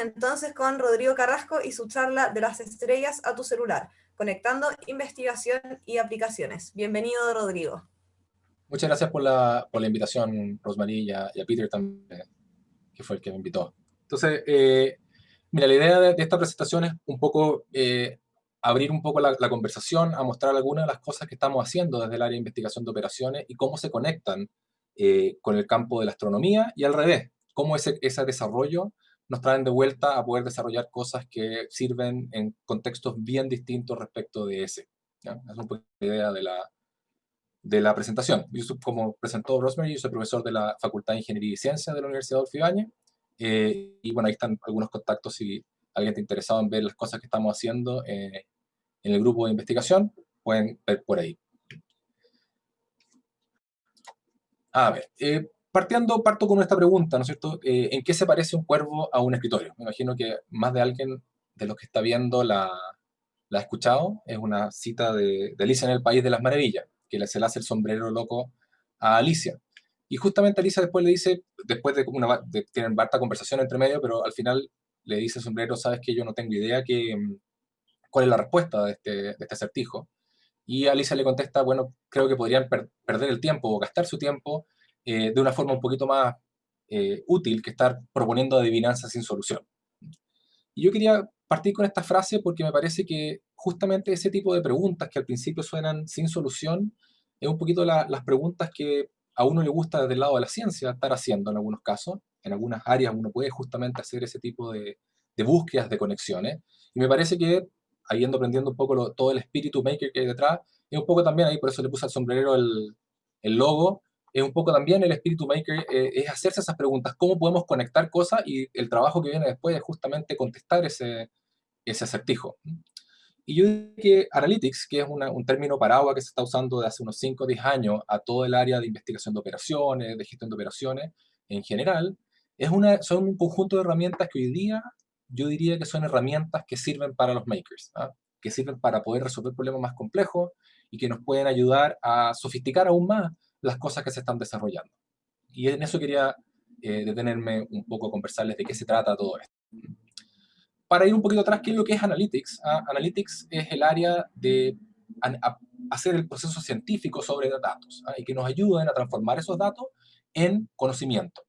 entonces con Rodrigo Carrasco y su charla de las estrellas a tu celular, conectando investigación y aplicaciones. Bienvenido, Rodrigo. Muchas gracias por la invitación, Rosmarie, y a Peter también, que fue el que me invitó. Entonces, mira, la idea de esta presentación es un poco abrir un poco la conversación, a mostrar algunas de las cosas que estamos haciendo desde el área de investigación de operaciones y cómo se conectan con el campo de la astronomía y al revés, cómo ese desarrollo nos traen de vuelta a poder desarrollar cosas que sirven en contextos bien distintos respecto de ese. ¿Ya? Es un poco la idea de la presentación. Como presentó Rosemary, yo soy profesor de la Facultad de Ingeniería y Ciencias de la Universidad Adolfo Ibáñez. Y bueno, ahí están algunos contactos si alguien está interesado en ver las cosas que estamos haciendo en el grupo de investigación, pueden ver por ahí. A ver, parto con esta pregunta, ¿no es cierto? ¿En qué se parece un cuervo a un escritorio? Me imagino que más de alguien de los que está viendo la ha escuchado. Es una cita de Alicia en el País de las Maravillas, que se le hace el sombrero loco a Alicia. Y justamente Alicia después le dice, después tienen harta conversación entre medio, pero al final le dice el sombrero, sabes que yo no tengo idea cuál es la respuesta de este acertijo. Y Alicia le contesta, bueno, creo que podrían perder el tiempo o gastar su tiempo de una forma un poquito más útil que estar proponiendo adivinanzas sin solución. Y yo quería partir con esta frase porque me parece que justamente ese tipo de preguntas que al principio suenan sin solución es un poquito las preguntas que a uno le gusta desde el lado de la ciencia estar haciendo en algunos casos. En algunas áreas uno puede justamente hacer ese tipo de búsquedas de conexiones. Y me parece que, habiendo aprendiendo un poco todo el espíritu maker que hay detrás, es un poco también ahí, por eso le puse al sombrerero el logo, es un poco también el espíritu maker, es hacerse esas preguntas, cómo podemos conectar cosas, y el trabajo que viene después es justamente contestar ese acertijo. Y yo diría que Analytics, que es un término paraguas que se está usando de hace unos 5 o 10 años a todo el área de investigación de operaciones, de gestión de operaciones en general, son un conjunto de herramientas que hoy día yo diría que son herramientas que sirven para los makers, ¿ah? Que sirven para poder resolver problemas más complejos y que nos pueden ayudar a sofisticar aún más las cosas que se están desarrollando. Y en eso quería detenerme un poco a conversarles de qué se trata todo esto. Para ir un poquito atrás, ¿qué es lo que es Analytics? Analytics es el área de hacer el proceso científico sobre datos, y que nos ayuden a transformar esos datos en conocimiento.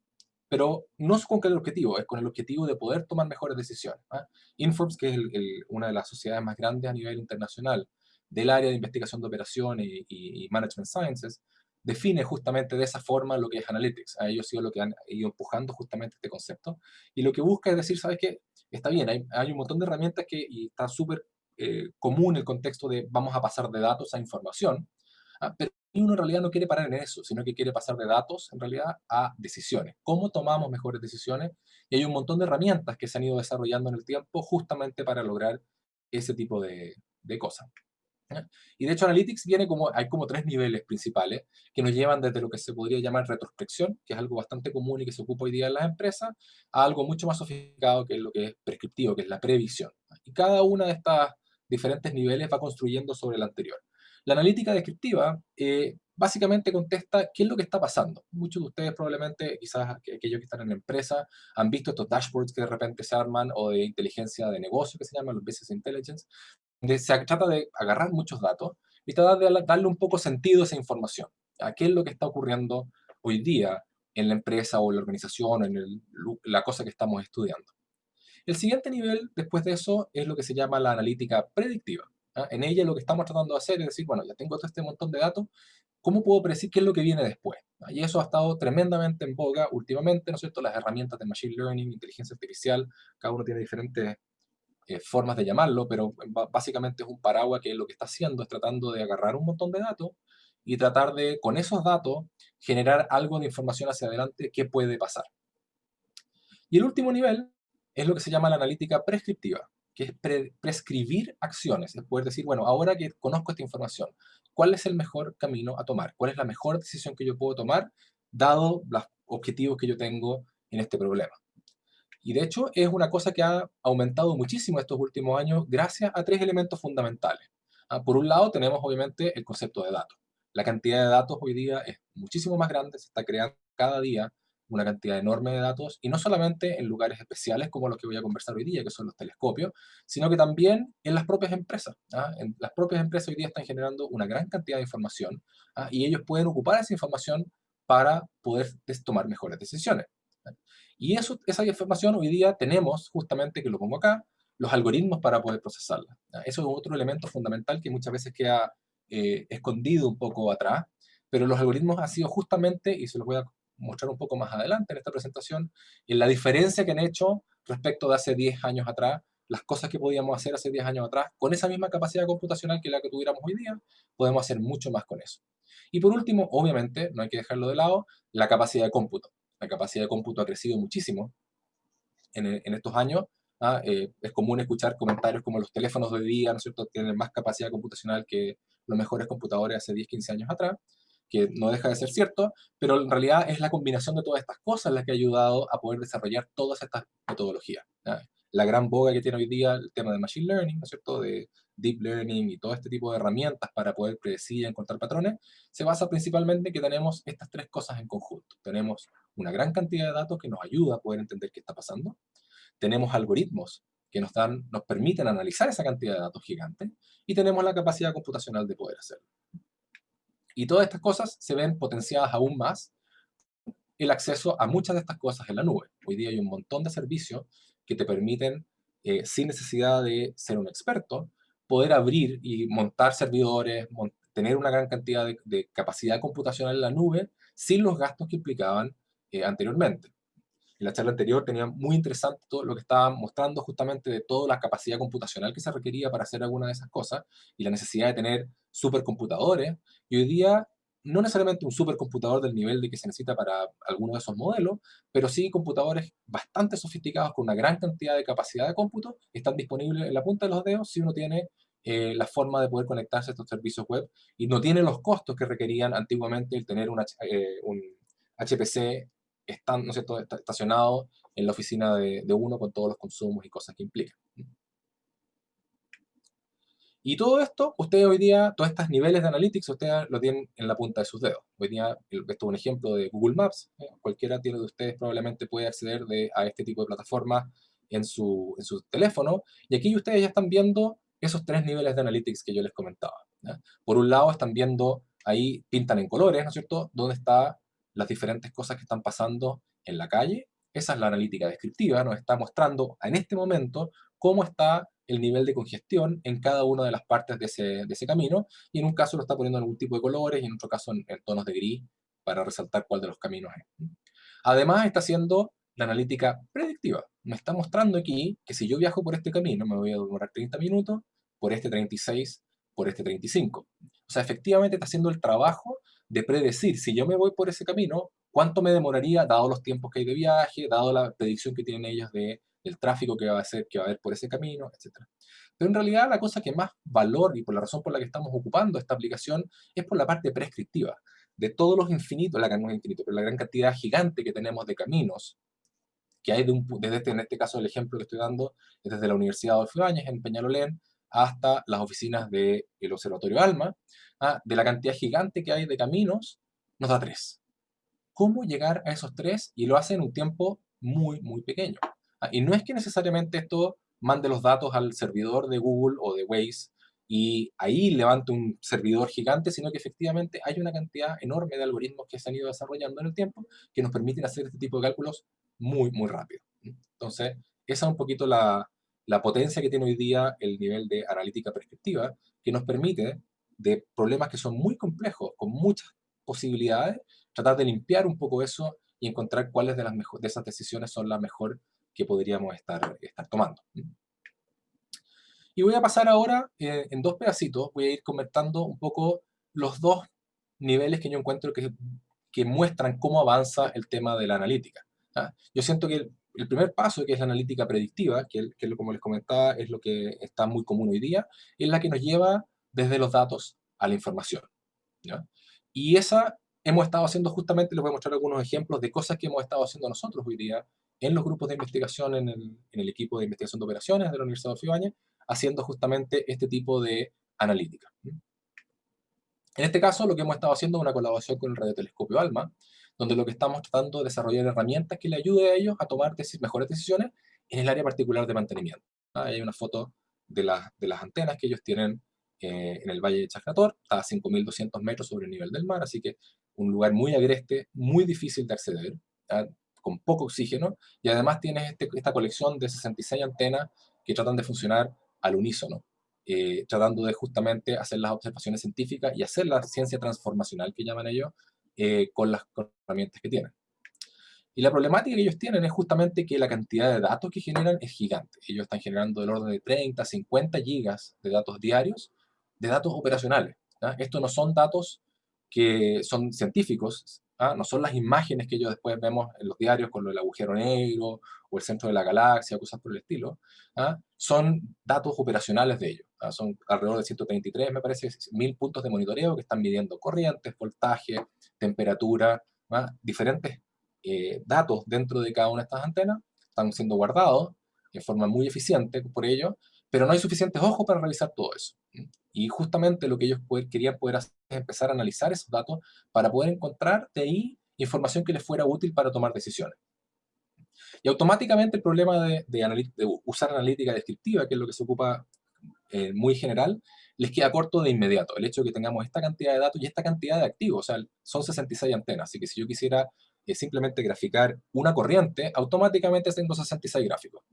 Pero no es con el objetivo, es con el objetivo de poder tomar mejores decisiones. Informs, que es una de las sociedades más grandes a nivel internacional del área de investigación de operaciones y management sciences, define justamente de esa forma lo que es Analytics. A ellos ha sido lo que han ido empujando justamente este concepto. Y lo que busca es decir, ¿sabes qué? Está bien, hay un montón de herramientas y está súper común el contexto de vamos a pasar de datos a información, pero uno en realidad no quiere parar en eso, sino que quiere pasar de datos en realidad a decisiones. ¿Cómo tomamos mejores decisiones? Y hay un montón de herramientas que se han ido desarrollando en el tiempo justamente para lograr ese tipo de cosas. Y de hecho Analytics hay como 3 niveles principales que nos llevan desde lo que se podría llamar retrospección, que es algo bastante común y que se ocupa hoy día en las empresas, a algo mucho más sofisticado que es lo que es prescriptivo, que es la previsión. Y cada una de estas diferentes niveles va construyendo sobre el anterior. La analítica descriptiva básicamente contesta qué es lo que está pasando. Muchos de ustedes probablemente, quizás aquellos que están en la empresa, han visto estos dashboards que de repente se arman o de inteligencia de negocio que se llaman los business intelligence, se trata de agarrar muchos datos y tratar de darle un poco sentido a esa información. ¿A qué es lo que está ocurriendo hoy día en la empresa o en la organización, la cosa que estamos estudiando? El siguiente nivel, después de eso, es lo que se llama la analítica predictiva. En ella lo que estamos tratando de hacer es decir, bueno, ya tengo todo este montón de datos, ¿cómo puedo predecir qué es lo que viene después? Y eso ha estado tremendamente en boga últimamente, ¿no es cierto? Las herramientas de Machine Learning, inteligencia artificial, cada uno tiene diferentes formas de llamarlo, pero básicamente es un paraguas que lo que está haciendo es tratando de agarrar un montón de datos y tratar de, con esos datos, generar algo de información hacia adelante que puede pasar. Y el último nivel es lo que se llama la analítica prescriptiva, que es prescribir acciones, es poder decir, bueno, ahora que conozco esta información, ¿cuál es el mejor camino a tomar? ¿Cuál es la mejor decisión que yo puedo tomar, dado los objetivos que yo tengo en este problema? Y de hecho es una cosa que ha aumentado muchísimo estos últimos años gracias a 3 elementos fundamentales. Por un lado tenemos obviamente el concepto de datos. La cantidad de datos hoy día es muchísimo más grande, se está creando cada día una cantidad enorme de datos, y no solamente en lugares especiales como los que voy a conversar hoy día, que son los telescopios, sino que también en las propias empresas. En las propias empresas hoy día están generando una gran cantidad de información, y ellos pueden ocupar esa información para poder tomar mejores decisiones. Y esa información hoy día tenemos, justamente, que lo pongo acá, los algoritmos para poder procesarla. Eso es otro elemento fundamental que muchas veces queda escondido un poco atrás, pero los algoritmos han sido justamente, y se los voy a mostrar un poco más adelante en esta presentación, en la diferencia que han hecho respecto de hace 10 años atrás, las cosas que podíamos hacer hace 10 años atrás, con esa misma capacidad computacional que la que tuviéramos hoy día, podemos hacer mucho más con eso. Y por último, obviamente, no hay que dejarlo de lado, la capacidad de cómputo. La capacidad de cómputo ha crecido muchísimo en estos años. Es común escuchar comentarios como los teléfonos de hoy día, ¿no es cierto?, tienen más capacidad computacional que los mejores computadores hace 10, 15 años atrás, que no deja de ser cierto, pero en realidad es la combinación de todas estas cosas la que ha ayudado a poder desarrollar todas estas metodologías. La gran boga que tiene hoy día el tema de Machine Learning, ¿no es cierto?, de Deep Learning y todo este tipo de herramientas para poder predecir y encontrar patrones, se basa principalmente en que tenemos estas tres cosas en conjunto. Tenemos una gran cantidad de datos que nos ayuda a poder entender qué está pasando. Tenemos algoritmos que nos permiten analizar esa cantidad de datos gigantes, y tenemos la capacidad computacional de poder hacerlo. Y todas estas cosas se ven potenciadas aún más el acceso a muchas de estas cosas en la nube. Hoy día hay un montón de servicios que te permiten, sin necesidad de ser un experto, poder abrir y montar servidores, tener una gran cantidad de capacidad computacional en la nube sin los gastos que implicaban anteriormente. En la charla anterior tenía muy interesante todo lo que estaba mostrando justamente de toda la capacidad computacional que se requería para hacer alguna de esas cosas y la necesidad de tener supercomputadores. Y hoy día, no necesariamente un supercomputador del nivel de que se necesita para alguno de esos modelos, pero sí computadores bastante sofisticados con una gran cantidad de capacidad de cómputo están disponibles en la punta de los dedos si uno tiene la forma de poder conectarse a estos servicios web y no tiene los costos que requerían antiguamente el tener un HPC ¿no es cierto?, estacionado en la oficina de uno con todos los consumos y cosas que implica. Y todo esto, ustedes hoy día, todos estos niveles de analytics, ustedes lo tienen en la punta de sus dedos. Hoy día, esto es un ejemplo de Google Maps. Cualquiera de ustedes probablemente puede acceder a este tipo de plataformas en su teléfono. Y aquí ustedes ya están viendo esos tres niveles de analytics que yo les comentaba. Por un lado, están viendo, ahí pintan en colores, ¿no es cierto?, dónde están las diferentes cosas que están pasando en la calle. Esa es la analítica descriptiva, nos está mostrando en este momento cómo está el nivel de congestión en cada una de las partes de ese camino, y en un caso lo está poniendo en algún tipo de colores, y en otro caso en tonos de gris, para resaltar cuál de los caminos es. Además, está haciendo la analítica predictiva. Me está mostrando aquí que si yo viajo por este camino, me voy a demorar 30 minutos, por este 36, por este 35. O sea, efectivamente está haciendo el trabajo de predecir, si yo me voy por ese camino, cuánto me demoraría, dado los tiempos que hay de viaje, dado la predicción que tienen ellos del tráfico que va a haber por ese camino, etc. Pero en realidad la cosa que más valor, y por la razón por la que estamos ocupando esta aplicación, es por la parte prescriptiva. De todos los infinitos, no es infinito, pero la gran cantidad gigante que tenemos de caminos, que hay en este caso el ejemplo que estoy dando, es desde la Universidad Adolfo Ibáñez en Peñalolén hasta las oficinas del Observatorio ALMA, de la cantidad gigante que hay de caminos, nos da 3. ¿Cómo llegar a esos 3? Y lo hace en un tiempo muy, muy pequeño. Y no es que necesariamente esto mande los datos al servidor de Google o de Waze y ahí levante un servidor gigante, sino que efectivamente hay una cantidad enorme de algoritmos que se han ido desarrollando en el tiempo que nos permiten hacer este tipo de cálculos muy, muy rápido. Entonces, esa es un poquito la potencia que tiene hoy día el nivel de analítica prescriptiva, que nos permite, de problemas que son muy complejos, con muchas posibilidades, tratar de limpiar un poco eso y encontrar cuáles de esas decisiones son las mejor que podríamos estar tomando. Y voy a pasar ahora en 2 pedacitos, voy a ir comentando un poco los 2 niveles que yo encuentro que muestran cómo avanza el tema de la analítica. Yo siento que el primer paso, que es la analítica predictiva, como les comentaba, es lo que está muy común hoy día, es la que nos lleva desde los datos a la información. ¿Ya? Y esa hemos estado haciendo justamente, les voy a mostrar algunos ejemplos de cosas que hemos estado haciendo nosotros hoy día en los grupos de investigación, en el equipo de investigación de operaciones de la Universidad de Ibáñez, haciendo justamente este tipo de analítica. En este caso, lo que hemos estado haciendo es una colaboración con el radiotelescopio ALMA, donde lo que estamos tratando de desarrollar herramientas que le ayuden a ellos a tomar mejores decisiones en el área particular de mantenimiento. Ahí hay una foto de las antenas que ellos tienen en el Valle de Chacrator, está a 5.200 metros sobre el nivel del mar, así que un lugar muy agreste, muy difícil de acceder, ¿ah? Con poco oxígeno, y además tienes esta colección de 66 antenas que tratan de funcionar al unísono, tratando de justamente hacer las observaciones científicas y hacer la ciencia transformacional que llaman ellos, con las herramientas que tienen. Y la problemática que ellos tienen es justamente que la cantidad de datos que generan es gigante. Ellos están generando del orden de 30, 50 gigas de datos diarios, de datos operacionales. ¿Ah? Estos no son datos que son científicos, ¿ah? No son las imágenes que ellos después vemos en los diarios con lo del agujero negro o el centro de la galaxia, cosas por el estilo. ¿Ah? Son datos operacionales de ellos. ¿Ah? Son alrededor de 133, me parece, 1000 puntos de monitoreo que están midiendo corrientes, voltaje, temperatura, ¿ah? Diferentes datos dentro de cada una de estas antenas, están siendo guardados de forma muy eficiente por ello, pero no hay suficientes ojos para revisar todo eso. Y justamente lo que ellos querían poder hacer es empezar a analizar esos datos para poder encontrar de ahí información que les fuera útil para tomar decisiones. Y automáticamente el problema de usar analítica descriptiva, que es lo que se ocupa muy general, les queda corto de inmediato. El hecho de que tengamos esta cantidad de datos y esta cantidad de activos, o sea, son 66 antenas, así que si yo quisiera simplemente graficar una corriente, automáticamente tengo 66 gráficos.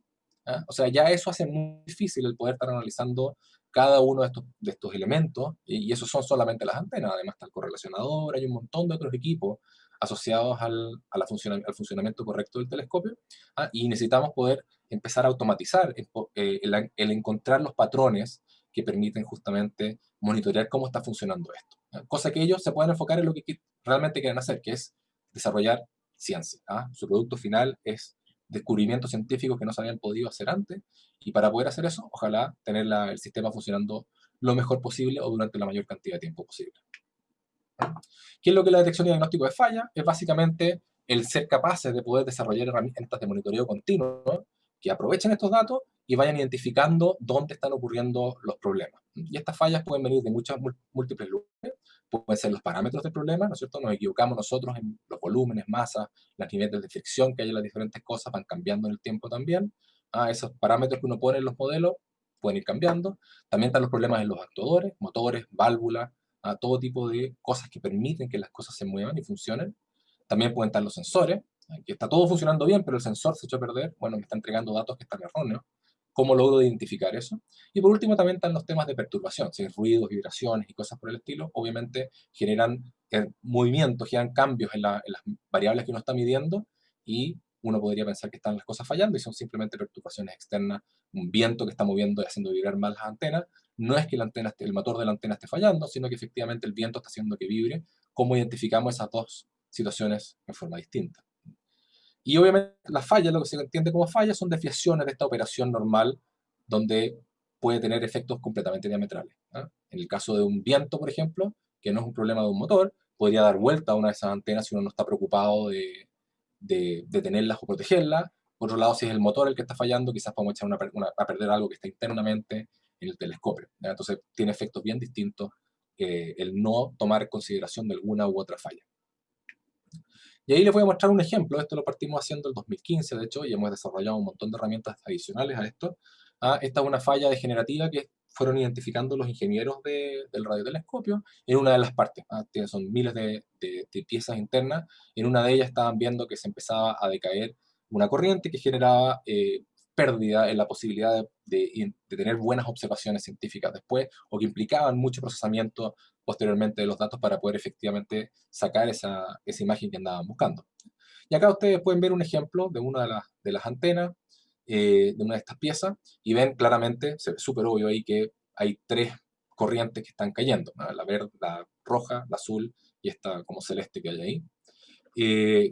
¿Ah? O sea, ya eso hace muy difícil el poder estar analizando cada uno de estos elementos, y esos son solamente las antenas, además está el correlacionador, hay un montón de otros equipos asociados al funcionamiento correcto del telescopio, ¿ah? Y necesitamos poder empezar a automatizar el encontrar los patrones que permiten justamente monitorear cómo está funcionando esto. ¿Ah? Cosa que ellos se pueden enfocar en lo que realmente quieren hacer, que es desarrollar ciencia. ¿Ah? Su producto final es descubrimientos científicos que no se habían podido hacer antes, y para poder hacer eso, ojalá tener el sistema funcionando lo mejor posible o durante la mayor cantidad de tiempo posible. ¿Qué es lo que la detección y diagnóstico de falla? Es básicamente el ser capaces de poder desarrollar herramientas de monitoreo continuo que aprovechen estos datos y vayan identificando dónde están ocurriendo los problemas. Y estas fallas pueden venir de muchas múltiples lugares, pueden ser los parámetros del problema, ¿no es cierto? Nos equivocamos nosotros en los volúmenes, masas, los niveles de fricción que hay en las diferentes cosas, van cambiando en el tiempo también. Esos parámetros que uno pone en los modelos pueden ir cambiando. También están los problemas en los actuadores, motores, válvulas, a todo tipo de cosas que permiten que las cosas se muevan y funcionen. También pueden estar los sensores, que está todo funcionando bien, pero el sensor se echó a perder, bueno, me está entregando datos que están erróneos. ¿Cómo logro identificar eso? Y por último también están los temas de perturbación, si hay ruidos, vibraciones y cosas por el estilo, obviamente generan movimientos, generan cambios en las variables que uno está midiendo, y uno podría pensar que están las cosas fallando y son simplemente perturbaciones externas, un viento que está moviendo y haciendo vibrar más las antenas. No es que el motor de la antena esté fallando, sino que efectivamente el viento está haciendo que vibre. ¿Cómo identificamos esas dos situaciones en forma distinta? Y obviamente las fallas, lo que se entiende como fallas, son desviaciones de esta operación normal, donde puede tener efectos completamente diametrales. ¿Ah? En el caso de un viento, por ejemplo, que no es un problema de un motor, podría dar vuelta a una de esas antenas si uno no está preocupado de detenerlas o protegerlas. Por otro lado, si es el motor el que está fallando, quizás podemos echar a perder algo que está internamente en el telescopio. ¿Ya? Entonces, tiene efectos bien distintos el no tomar en consideración de alguna u otra falla. Y ahí les voy a mostrar un ejemplo. Esto lo partimos haciendo el 2015, de hecho, y hemos desarrollado un montón de herramientas adicionales a esto. Esta es una falla degenerativa que fueron identificando los ingenieros del radiotelescopio en una de las partes. Son miles de piezas internas. En una de ellas estaban viendo que se empezaba a decaer una corriente que generaba pérdida en la posibilidad de tener buenas observaciones científicas después, o que implicaban mucho procesamiento posteriormente de los datos para poder efectivamente sacar esa imagen que andaban buscando. Y acá ustedes pueden ver un ejemplo de una de las antenas, de una de estas piezas, y ven claramente, se ve súper obvio ahí que hay tres corrientes que están cayendo, ¿no? La verde, la roja, la azul y esta como celeste que hay ahí.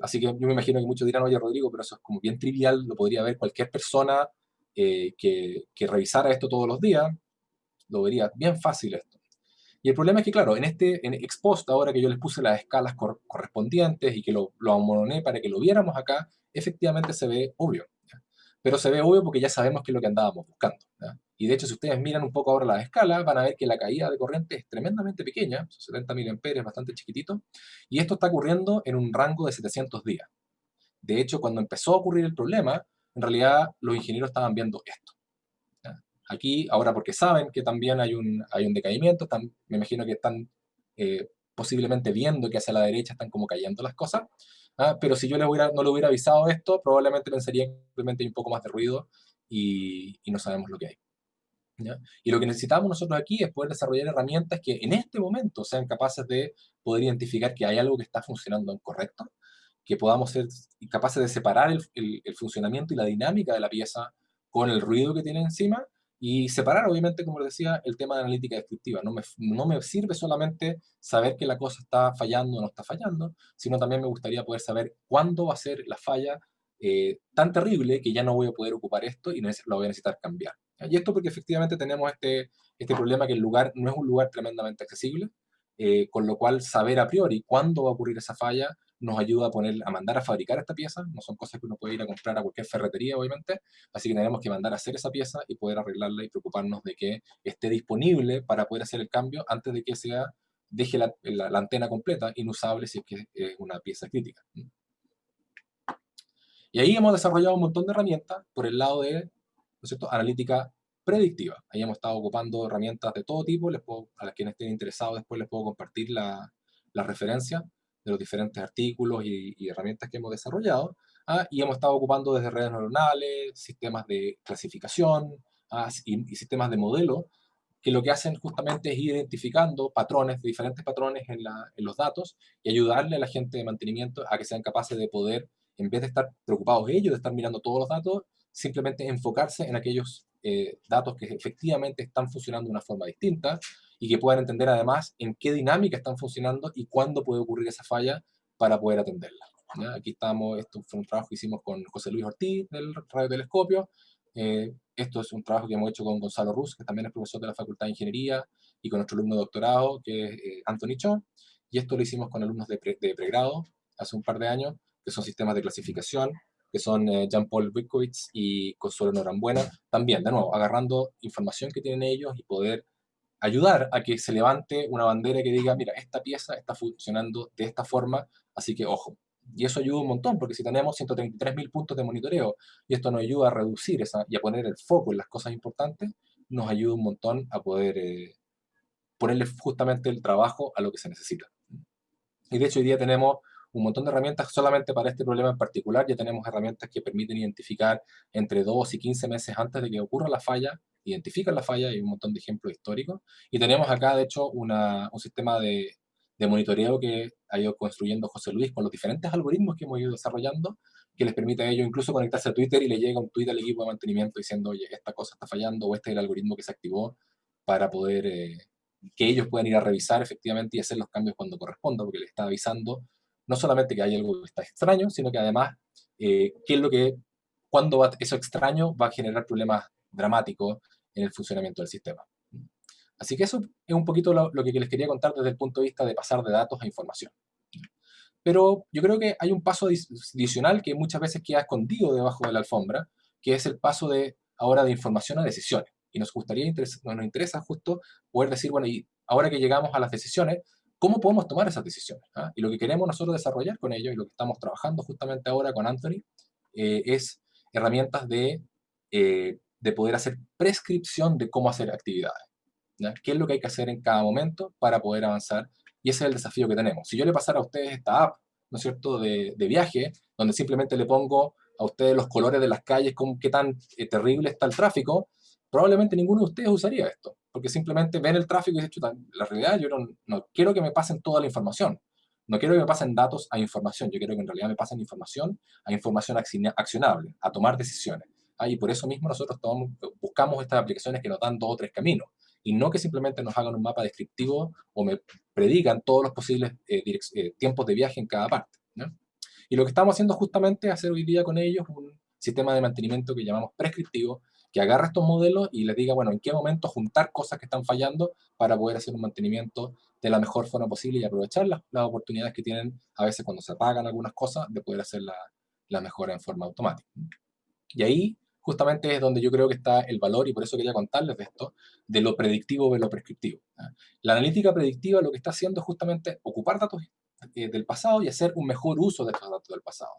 Así que yo me imagino que muchos dirán, oye Rodrigo, pero eso es como bien trivial, lo podría ver cualquier persona que revisara esto todos los días, lo vería bien fácil esto. Y el problema es que, claro, en Expost, ahora que yo les puse las escalas correspondientes y que lo amononé para que lo viéramos acá, efectivamente se ve obvio. pero se ve obvio porque ya sabemos qué es lo que andábamos buscando, ¿ya? Y de hecho, si ustedes miran un poco ahora la escala, van a ver que la caída de corriente es tremendamente pequeña, 70 miliamperes, bastante chiquitito, y esto está ocurriendo en un rango de 700 días. De hecho, cuando empezó a ocurrir el problema, en realidad los ingenieros estaban viendo esto, ¿ya? Aquí, ahora porque saben que también hay un decaimiento, me imagino que están posiblemente viendo que hacia la derecha están como cayendo las cosas, ¿ah? Pero si yo no les hubiera avisado esto, probablemente pensarían que simplemente hay un poco más de ruido y no sabemos lo que hay, ¿ya? Y lo que necesitamos nosotros aquí es poder desarrollar herramientas que en este momento sean capaces de poder identificar que hay algo que está funcionando incorrecto, que podamos ser capaces de separar el funcionamiento y la dinámica de la pieza con el ruido que tiene encima y separar, obviamente, como les decía, el tema de analítica descriptiva. No me sirve solamente saber que la cosa está fallando o no está fallando, sino también me gustaría poder saber cuándo va a ser la falla tan terrible que ya no voy a poder ocupar esto y lo voy a necesitar cambiar. Y esto porque efectivamente tenemos este problema que el lugar no es un lugar tremendamente accesible, con lo cual saber a priori cuándo va a ocurrir esa falla nos ayuda a mandar a fabricar esta pieza. No son cosas que uno puede ir a comprar a cualquier ferretería, obviamente, así que tenemos que mandar a hacer esa pieza y poder arreglarla y preocuparnos de que esté disponible para poder hacer el cambio antes de que deje la antena completa inusable si es que es una pieza crítica. Y ahí hemos desarrollado un montón de herramientas por el lado de, ¿no es cierto?, analítica predictiva. Ahí hemos estado ocupando herramientas de todo tipo. A las quienes estén interesados después les puedo compartir la referencia de los diferentes artículos y herramientas que hemos desarrollado. Y hemos estado ocupando desde redes neuronales, sistemas de clasificación y sistemas de modelo, que lo que hacen justamente es ir identificando diferentes patrones en los datos y ayudarle a la gente de mantenimiento a que sean capaces de poder, en vez de estar preocupados ellos, de estar mirando todos los datos, simplemente enfocarse en aquellos datos que efectivamente están funcionando de una forma distinta y que puedan entender además en qué dinámica están funcionando y cuándo puede ocurrir esa falla para poder atenderla, ¿ya? Aquí estamos, esto fue un trabajo que hicimos con José Luis Ortiz del radiotelescopio. Esto es un trabajo que hemos hecho con Gonzalo Ruz, que también es profesor de la Facultad de Ingeniería, y con nuestro alumno de doctorado, que es Anthony Cho. Y esto lo hicimos con alumnos de pregrado hace un par de años, que son sistemas de clasificación, que son Jean-Paul Wittkowitz y Consuelo Norambuena. También, de nuevo, agarrando información que tienen ellos y poder ayudar a que se levante una bandera que diga, mira, esta pieza está funcionando de esta forma, así que ojo. Y eso ayuda un montón, porque si tenemos 133.000 puntos de monitoreo y esto nos ayuda a reducir y a poner el foco en las cosas importantes, nos ayuda un montón a poder ponerle justamente el trabajo a lo que se necesita. Y de hecho hoy día tenemos un montón de herramientas solamente para este problema en particular. Ya tenemos herramientas que permiten identificar entre 2 y 15 meses antes de que ocurra la falla, identifican la falla y un montón de ejemplos históricos. Y tenemos acá, de hecho, un sistema de monitoreo que ha ido construyendo José Luis con los diferentes algoritmos que hemos ido desarrollando, que les permite a ellos incluso conectarse a Twitter y le llega un tweet al equipo de mantenimiento diciendo, oye, esta cosa está fallando o este es el algoritmo que se activó para poder que ellos puedan ir a revisar efectivamente y hacer los cambios cuando corresponda, porque les está avisando no solamente que hay algo que está extraño, sino que además qué es lo que, cuándo eso extraño va a generar problemas dramáticos en el funcionamiento del sistema. Así que eso es un poquito lo que les quería contar desde el punto de vista de pasar de datos a información. Pero yo creo que hay un paso adicional que muchas veces queda escondido debajo de la alfombra, que es el paso ahora de información a decisiones. Y nos interesa justo poder decir, bueno, y ahora que llegamos a las decisiones, ¿cómo podemos tomar esas decisiones? Y lo que queremos nosotros desarrollar con ellos, y lo que estamos trabajando justamente ahora con Anthony, es herramientas de poder hacer prescripción de cómo hacer actividades, ¿ya? ¿Qué es lo que hay que hacer en cada momento para poder avanzar? Y ese es el desafío que tenemos. Si yo le pasara a ustedes esta app, ¿no es cierto?, de viaje, donde simplemente le pongo a ustedes los colores de las calles, con qué tan terrible está el tráfico, probablemente ninguno de ustedes usaría esto, porque simplemente ven el tráfico y dicen, chuta, la realidad yo no quiero que me pasen toda la información, no quiero que me pasen datos a información, yo quiero que en realidad me pasen información a información accionable, a tomar decisiones. Y por eso mismo nosotros buscamos estas aplicaciones que nos dan 2 o 3 caminos, y no que simplemente nos hagan un mapa descriptivo o me predican todos los posibles tiempos de viaje en cada parte, ¿no? Y lo que estamos haciendo justamente es hacer hoy día con ellos un sistema de mantenimiento que llamamos prescriptivo, que agarra estos modelos y les diga, bueno, en qué momento juntar cosas que están fallando para poder hacer un mantenimiento de la mejor forma posible y aprovechar las oportunidades que tienen a veces cuando se apagan algunas cosas de poder hacer la mejora en forma automática. Y ahí justamente es donde yo creo que está el valor, y por eso quería contarles de esto, de lo predictivo de lo prescriptivo. La analítica predictiva lo que está haciendo es justamente ocupar datos del pasado y hacer un mejor uso de estos datos del pasado.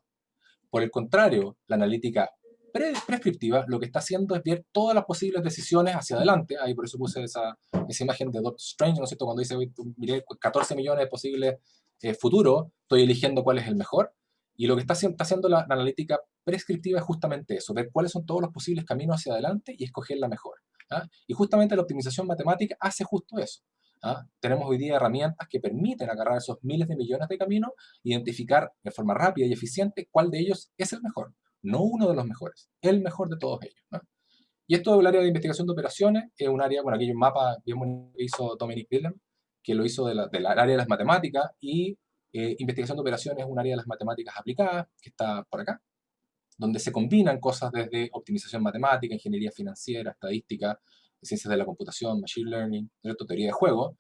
Por el contrario, la analítica prescriptiva lo que está haciendo es ver todas las posibles decisiones hacia adelante. Ahí por eso puse esa imagen de Doctor Strange, ¿no es cierto? Cuando dice, miré 14 millones de posibles futuros, estoy eligiendo cuál es el mejor. Y lo que está haciendo la analítica prescriptiva es justamente eso, ver cuáles son todos los posibles caminos hacia adelante y escoger la mejor. Y justamente la optimización matemática hace justo eso. Tenemos hoy día herramientas que permiten agarrar esos miles de millones de caminos, identificar de forma rápida y eficiente cuál de ellos es el mejor. No uno de los mejores, el mejor de todos ellos. Y esto del área de investigación de operaciones es un área, bueno, aquí hay un mapa bien bonito que hizo Dominic Willem, que lo hizo del área de las matemáticas, y investigación de operaciones es un área de las matemáticas aplicadas, que está por acá, donde se combinan cosas desde optimización matemática, ingeniería financiera, estadística, ciencias de la computación, machine learning, teoría de juego,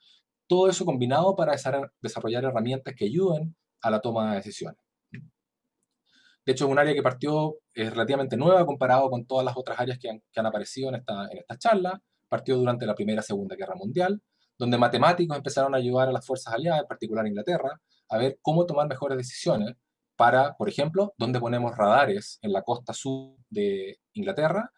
todo eso combinado para desarrollar herramientas que ayuden a la toma de decisiones. De hecho, es un área que partió relativamente nueva comparado con todas las otras áreas que han aparecido en esta charla. Partió durante la Primera y Segunda Guerra Mundial, donde matemáticos empezaron a ayudar a las fuerzas aliadas, en particular Inglaterra, a ver cómo tomar mejores decisiones para, por ejemplo, dónde ponemos radares en la costa sur de Inglaterra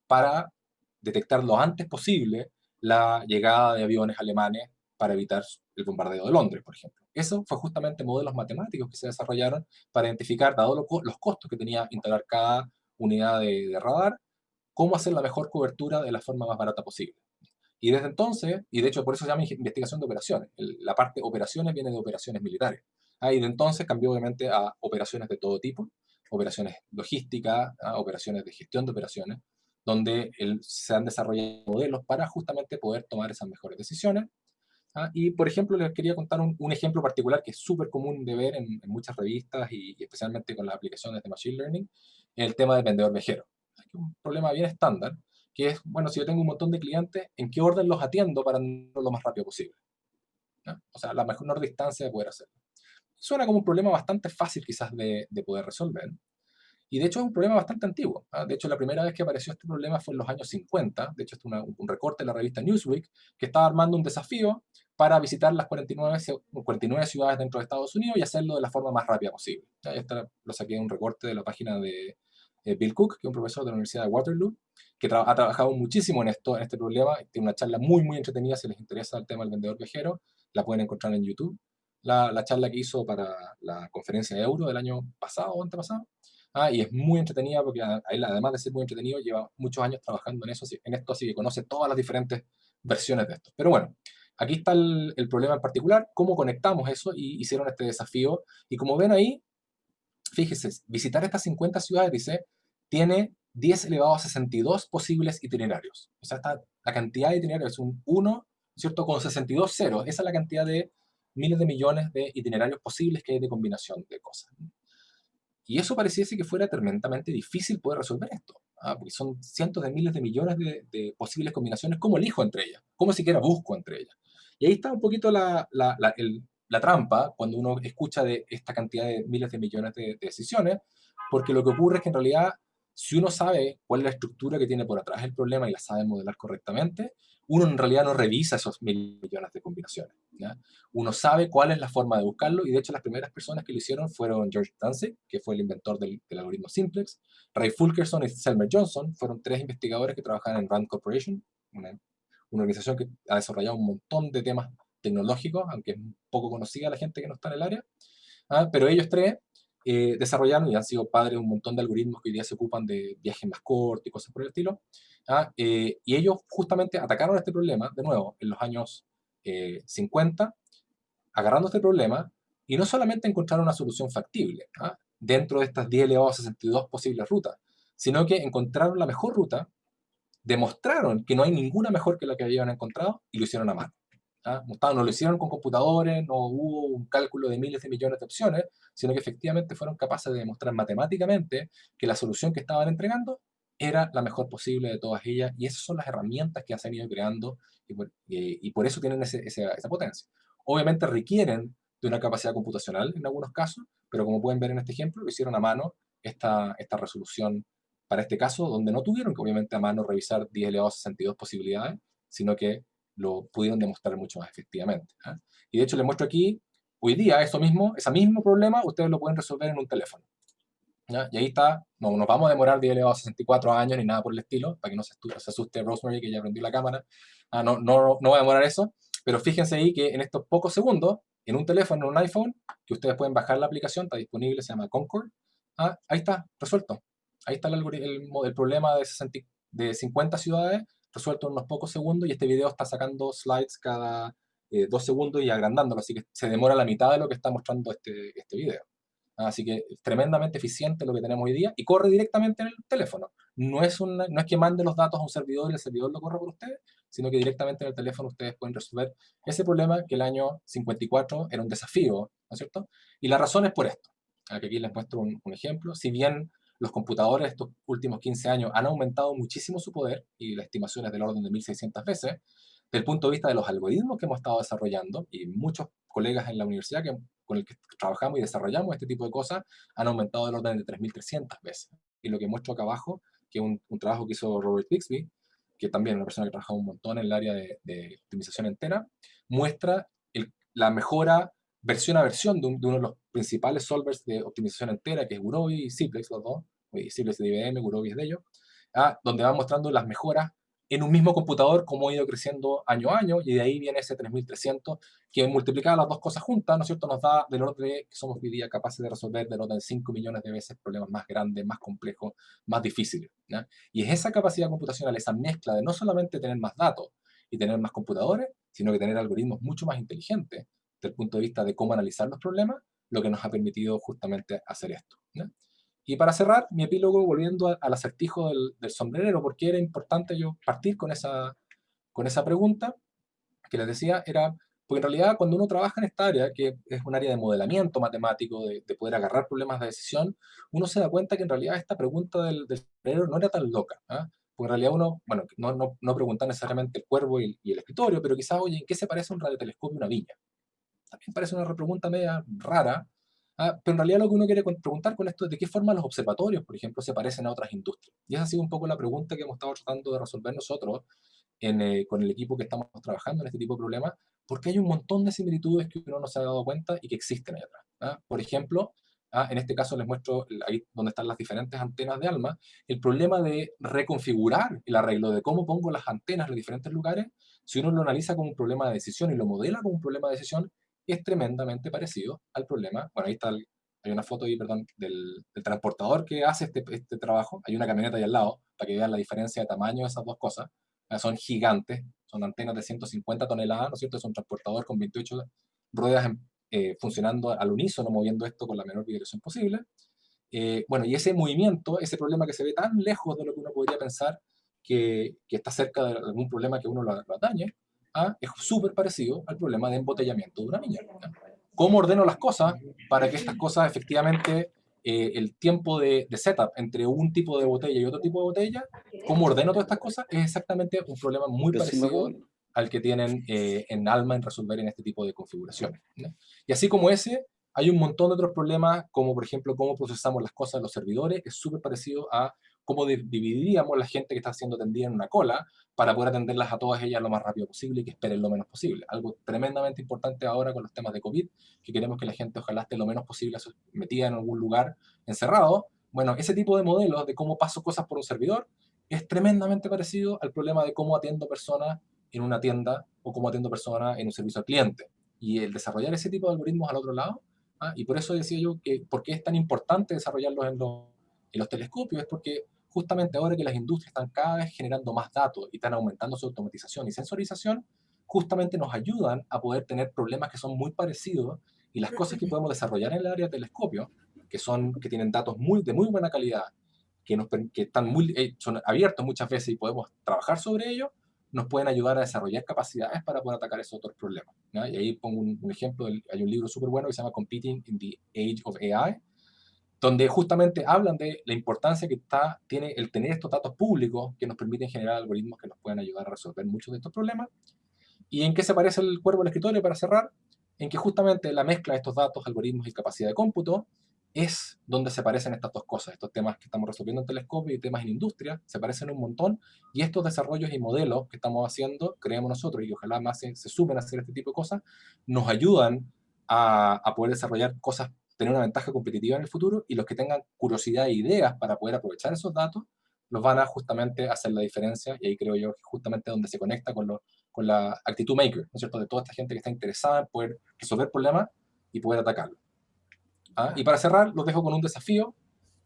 para detectar lo antes posible la llegada de aviones alemanes para evitar el bombardeo de Londres, por ejemplo. Eso fue justamente modelos matemáticos que se desarrollaron para identificar, dado los costos que tenía instalar cada unidad de radar, cómo hacer la mejor cobertura de la forma más barata posible. Y desde entonces, y de hecho por eso se llama investigación de operaciones, la parte operaciones viene de operaciones militares. Y de entonces cambió obviamente a operaciones de todo tipo, operaciones logísticas, operaciones de gestión de operaciones, donde se han desarrollado modelos para justamente poder tomar esas mejores decisiones. Y, por ejemplo, les quería contar un ejemplo particular que es súper común de ver en muchas revistas y especialmente con las aplicaciones de Machine Learning, el tema del vendedor viajero. Es un problema bien estándar, que es, bueno, si yo tengo un montón de clientes, ¿en qué orden los atiendo para hacerlo lo más rápido posible? O sea, la mejor distancia de poder hacerlo. Suena como un problema bastante fácil quizás de poder resolver. Y de hecho es un problema bastante antiguo. De hecho, la primera vez que apareció este problema fue en los años 50. De hecho, es un recorte de la revista Newsweek que estaba armando un desafío para visitar las 49 ciudades dentro de Estados Unidos y hacerlo de la forma más rápida posible. Esto lo saqué de un recorte de la página de Bill Cook, que es un profesor de la Universidad de Waterloo, que ha trabajado muchísimo en este problema. Tiene una charla muy, muy entretenida. Si les interesa el tema del vendedor viajero, la pueden encontrar en YouTube. La charla que hizo para la conferencia de Euro del año pasado o antepasado. Y es muy entretenida porque él, además de ser muy entretenido, lleva muchos años trabajando en esto, así que conoce todas las diferentes versiones de esto. Pero bueno, aquí está el problema en particular, cómo conectamos eso, y hicieron este desafío. Y como ven ahí, fíjese, visitar estas 50 ciudades, dice, tiene 10 elevado a 62 posibles itinerarios. O sea, la cantidad de itinerarios es un 1, ¿cierto? Con 62 ceros. Esa es la cantidad de miles de millones de itinerarios posibles que hay de combinación de cosas. Y eso pareciese que fuera tremendamente difícil poder resolver esto, porque son cientos de miles de millones de posibles combinaciones. ¿Cómo elijo entre ellas? ¿Cómo siquiera busco entre ellas? Y ahí está un poquito la trampa cuando uno escucha de esta cantidad de miles de millones de decisiones, porque lo que ocurre es que en realidad, si uno sabe cuál es la estructura que tiene por atrás el problema y la sabe modelar correctamente, uno en realidad no revisa esos mil millones de combinaciones. Uno sabe cuál es la forma de buscarlo, y de hecho las primeras personas que lo hicieron fueron George Danzig, que fue el inventor del algoritmo simplex, Ray Fulkerson y Selmer Johnson, fueron tres investigadores que trabajaban en Rand Corporation, una organización que ha desarrollado un montón de temas tecnológicos, aunque es poco conocida la gente que no está en el área, pero ellos tres desarrollaron y han sido padres de un montón de algoritmos que hoy día se ocupan de viajes más cortos y cosas por el estilo, y ellos justamente atacaron este problema, de nuevo, en los años 50, agarrando este problema, y no solamente encontraron una solución factible dentro de estas 10 elevado a 62 posibles rutas, sino que encontraron la mejor ruta, demostraron que no hay ninguna mejor que la que habían encontrado y lo hicieron a mano. No lo hicieron con computadores, no hubo un cálculo de miles de millones de opciones, sino que efectivamente fueron capaces de demostrar matemáticamente que la solución que estaban entregando era la mejor posible de todas ellas, y esas son las herramientas que se han ido creando, y por eso tienen esa potencia. Obviamente requieren de una capacidad computacional en algunos casos, pero como pueden ver en este ejemplo, lo hicieron a mano esta resolución para este caso, donde no tuvieron que obviamente a mano revisar 10 elevado a 62 posibilidades, sino que lo pudieron demostrar mucho más efectivamente. Y de hecho les muestro aquí, hoy día, ese mismo problema, ustedes lo pueden resolver en un teléfono. ¿Ya? Y ahí está, no nos vamos a demorar 10 elevado a 64 años ni nada por el estilo, para que no se asuste Rosemary, que ya prendió la cámara. No va a demorar eso, pero fíjense ahí que en estos pocos segundos, en un teléfono, en un iPhone, que ustedes pueden bajar la aplicación, está disponible, se llama Concord, ahí está, resuelto. Ahí está el problema de 50 ciudades resuelto en unos pocos segundos, y este video está sacando slides cada 2 segundos y agrandándolo, así que se demora la mitad de lo que está mostrando este video. Así que es tremendamente eficiente lo que tenemos hoy día y corre directamente en el teléfono. No es que mande los datos a un servidor y el servidor lo corra por ustedes, sino que directamente en el teléfono ustedes pueden resolver ese problema que el año 54 era un desafío, ¿no es cierto? Y la razón es por esto. Aquí les muestro un ejemplo. Si bien los computadores estos últimos 15 años han aumentado muchísimo su poder, y la estimación es del orden de 1600 veces, desde el punto de vista de los algoritmos que hemos estado desarrollando, y muchos colegas en la universidad con el que trabajamos y desarrollamos este tipo de cosas, han aumentado del orden de 3300 veces. Y lo que muestro acá abajo, que es un trabajo que hizo Robert Bixby, que también es una persona que trabaja un montón en el área de optimización entera, muestra la mejora versión a versión de uno de los principales solvers de optimización entera, que es Gurobi y Simplex, los dos. Simplex de IBM, Gurobi es de ellos, donde va mostrando las mejoras en un mismo computador, cómo ha ido creciendo año a año, y de ahí viene ese 3300, que multiplicada las dos cosas juntas, ¿no es cierto?, nos da del orden de que somos hoy día capaces de resolver del orden de 5 millones de veces problemas más grandes, más complejos, más difíciles. ¿Ya? Y es esa capacidad computacional, esa mezcla de no solamente tener más datos y tener más computadores, sino que tener algoritmos mucho más inteligentes desde el punto de vista de cómo analizar los problemas, lo que nos ha permitido justamente hacer esto. ¿Ya? Y para cerrar, mi epílogo, volviendo al acertijo del sombrerero, porque era importante yo partir con esa pregunta, que les decía, era, porque en realidad cuando uno trabaja en esta área, que es un área de modelamiento matemático, de poder agarrar problemas de decisión, uno se da cuenta que en realidad esta pregunta del sombrerero no era tan loca. Porque en realidad uno, bueno, no pregunta necesariamente el cuervo y el escritorio, pero quizás, oye, ¿en qué se parece un radiotelescopio y una viña? También parece una pregunta media rara, pero en realidad lo que uno quiere preguntar con esto es de qué forma los observatorios, por ejemplo, se parecen a otras industrias. Y esa ha sido un poco la pregunta que hemos estado tratando de resolver nosotros con el equipo que estamos trabajando en este tipo de problemas, porque hay un montón de similitudes que uno no se ha dado cuenta y que existen ahí atrás. Por ejemplo, en este caso les muestro ahí donde están las diferentes antenas de ALMA, el problema de reconfigurar el arreglo de cómo pongo las antenas en los diferentes lugares, si uno lo analiza como un problema de decisión y lo modela como un problema de decisión, es tremendamente parecido al problema. Bueno, ahí está, hay una foto ahí, perdón, del transportador que hace este trabajo. Hay una camioneta ahí al lado, para que vean la diferencia de tamaño de esas dos cosas. Son gigantes, son antenas de 150 toneladas, ¿no es cierto? Es un transportador con 28 ruedas funcionando al unísono, moviendo esto con la menor vibración posible. Bueno, y ese movimiento, ese problema que se ve tan lejos de lo que uno podría pensar que está cerca de algún problema que uno lo atañe, es súper parecido al problema de embotellamiento de una viña. ¿Cómo ordeno las cosas para que estas cosas efectivamente, el tiempo de setup entre un tipo de botella y otro tipo de botella, cómo ordeno todas estas cosas, es exactamente un problema muy parecido al que tienen en ALMA en resolver en este tipo de configuraciones. ¿No? Y así como ese, hay un montón de otros problemas, como por ejemplo cómo procesamos las cosas en los servidores, es súper parecido a cómo dividiríamos la gente que está siendo atendida en una cola para poder atenderlas a todas ellas lo más rápido posible y que esperen lo menos posible. Algo tremendamente importante ahora con los temas de COVID, que queremos que la gente ojalá esté lo menos posible metida en algún lugar encerrado. Bueno, ese tipo de modelos de cómo paso cosas por un servidor es tremendamente parecido al problema de cómo atiendo personas en una tienda o cómo atiendo personas en un servicio al cliente. Y el desarrollar ese tipo de algoritmos al otro lado, y por eso decía yo que por qué es tan importante desarrollarlos en los telescopios, es porque justamente ahora que las industrias están cada vez generando más datos y están aumentando su automatización y sensorización, justamente nos ayudan a poder tener problemas que son muy parecidos, y las cosas que podemos desarrollar en el área de telescopio, que tienen datos de muy buena calidad, que están son abiertos muchas veces y podemos trabajar sobre ellos, nos pueden ayudar a desarrollar capacidades para poder atacar esos otros problemas. ¿No? Y ahí pongo un ejemplo, hay un libro súper bueno que se llama Competing in the Age of AI, donde justamente hablan de la importancia que tiene el tener estos datos públicos que nos permiten generar algoritmos que nos puedan ayudar a resolver muchos de estos problemas. ¿Y en qué se parece el cuervo al escritorio, para cerrar? En que justamente la mezcla de estos datos, algoritmos y capacidad de cómputo es donde se parecen estas dos cosas, estos temas que estamos resolviendo en telescopio y temas en industria, se parecen un montón, y estos desarrollos y modelos que estamos haciendo, creemos nosotros, y ojalá más se sumen a hacer este tipo de cosas, nos ayudan a poder desarrollar cosas, tener una ventaja competitiva en el futuro, y los que tengan curiosidad e ideas para poder aprovechar esos datos, los van a justamente hacer la diferencia, y ahí creo yo que justamente donde se conecta con la actitud maker, ¿no es cierto?, de toda esta gente que está interesada en poder resolver problemas y poder atacarlos. Y para cerrar, los dejo con un desafío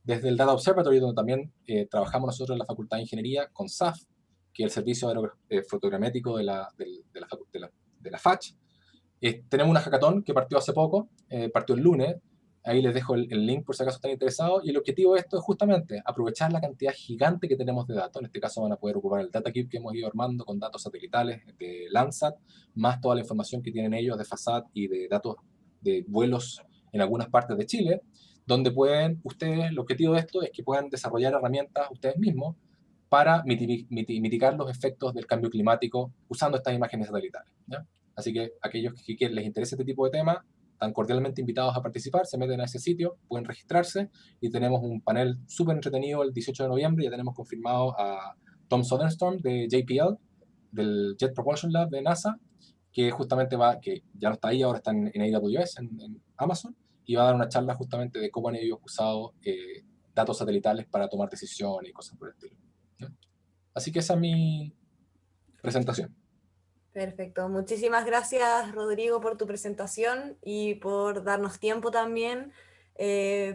desde el Data Observatory, donde también trabajamos nosotros en la Facultad de Ingeniería con SAF, que es el servicio fotogramétrico de la FACH. Tenemos una hackathon que partió hace poco, partió el lunes. Ahí les dejo el link por si acaso están interesados. Y el objetivo de esto es justamente aprovechar la cantidad gigante que tenemos de datos. En este caso van a poder ocupar el DataCube que hemos ido armando con datos satelitales de Landsat, más toda la información que tienen ellos de FASAT y de datos de vuelos en algunas partes de Chile, donde pueden ustedes, el objetivo de esto es que puedan desarrollar herramientas ustedes mismos para mitigar los efectos del cambio climático usando estas imágenes satelitales, ¿ya? Así que aquellos que les interese este tipo de temas, están cordialmente invitados a participar, se meten a ese sitio, pueden registrarse, y tenemos un panel súper entretenido el 18 de noviembre, ya tenemos confirmado a Tom Soderstrom de JPL, del Jet Propulsion Lab de NASA, que justamente que ya no está ahí, ahora está en AWS, en Amazon, y va a dar una charla justamente de cómo han ellos usado datos satelitales para tomar decisiones y cosas por el estilo, ¿no? Así que esa es mi presentación. Perfecto. Muchísimas gracias, Rodrigo, por tu presentación y por darnos tiempo también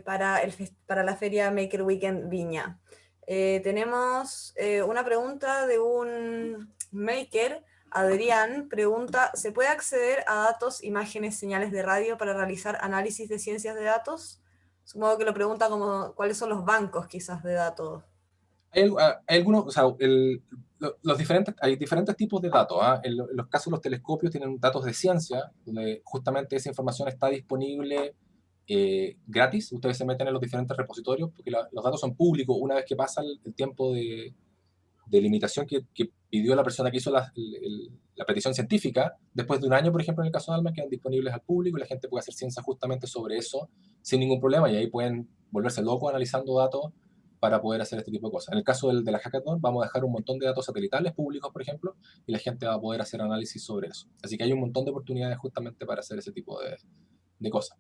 para la Feria Maker Weekend Viña. Tenemos una pregunta de un maker. Adrián pregunta, ¿se puede acceder a datos, imágenes, señales de radio para realizar análisis de ciencias de datos? Supongo que lo pregunta como cuáles son los bancos quizás de datos. Hay algunos, o sea, hay diferentes tipos de datos, ¿ah? En los casos de los telescopios tienen datos de ciencia, donde justamente esa información está disponible gratis. Ustedes se meten en los diferentes repositorios, porque los datos son públicos una vez que pasa el tiempo de limitación que pidió la persona que hizo la petición científica. Después de un año, por ejemplo, en el caso de ALMA, quedan disponibles al público y la gente puede hacer ciencia justamente sobre eso sin ningún problema, y ahí pueden volverse locos analizando datos para poder hacer este tipo de cosas. En el caso de la hackathon, vamos a dejar un montón de datos satelitales públicos, por ejemplo, y la gente va a poder hacer análisis sobre eso. Así que hay un montón de oportunidades justamente para hacer ese tipo de cosas.